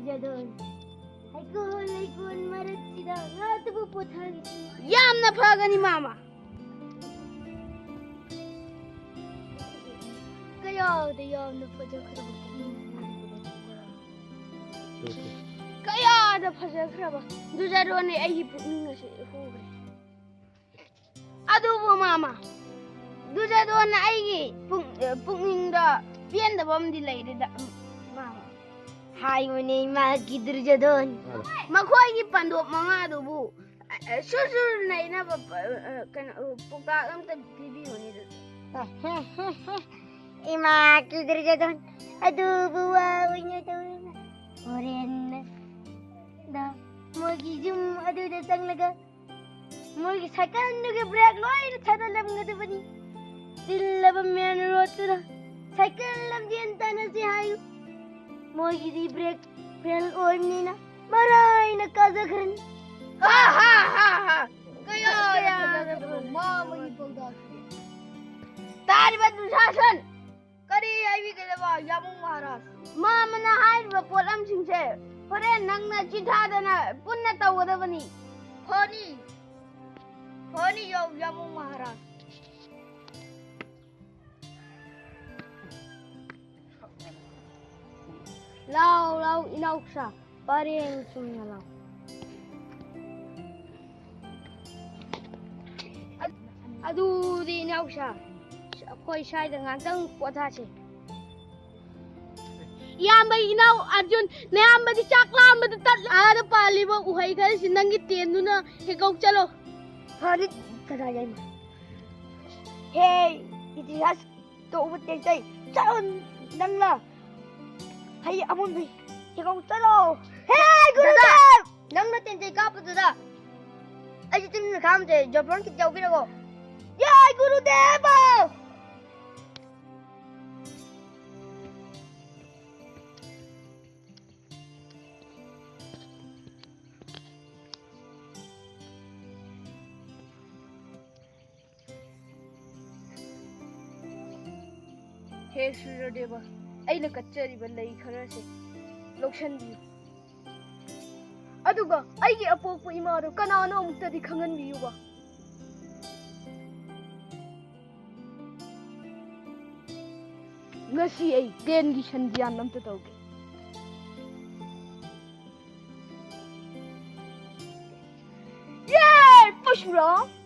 गिदुरजादोन हाइकोन हाइकोन मरचिदा ngaतबु पोथागी यामना फगनी मामा कयादा यामना फजखरबा कयादा फजखरबा दुजादोने अई पुकनिंगसे होग्रे अदुबु मामा दुजादोने अईगी पुकनिंगदा पेंदबमदि लैरेदा मामा हाइवने मा गिदुरजादोन मखोइगी पंदोप मंगादुबु सुसुर नैना पुका अमता पिबियोनि इमा गिदुरजादोन अदुबु वावइना तौना होरेन दा मोगी जुम अदुदा चंगलगा मोगी साइकल ब्रेक लोइन थादलमगदबनी दिल्लब मेन रोतरा साइकल लमजेन तनसे हायु मोगी दी ब्रेक फेल ओइनीना मराइना काजखरनी हा हा हा हा कया मामगी पौदा तारिबा दुशासन करी आइबी गलबा यामुंग महाराज मामना हाइबा पोलम सिंसे होरे नंगना चिठादना पुन्ना तवदबनी फोनी फोनी यामुंग महाराज लाओ लाओ इनाउसा पारेंग सुनना लाओ अदुदी इनाउसा कोई शायद ngang पोथासे याम्बा इनाउ अर्जुन नयाम्बदी चाकलाम्बद तत आद पालिबो उहै खर सिनंगी तेनुना हेगौ चलो फरित कदायन हे इतिहास तो उते चै चलो नंगला हाय अमुन भई हेगौ चलो हे गुरुदेव नंगना तेंजै कापददा अजि तिमन काम जे जबरन कि जाउ बिरगो जय गुरुदेव हे सूर्यदेव अइना कच्चरिबा लई खरसे लोक्सनबियु अदुगा अइगी अपोकपो इमारो कनानो अमुक्तदि खंगनबियुबा ngasi ai ten gi shandian lam ta tawge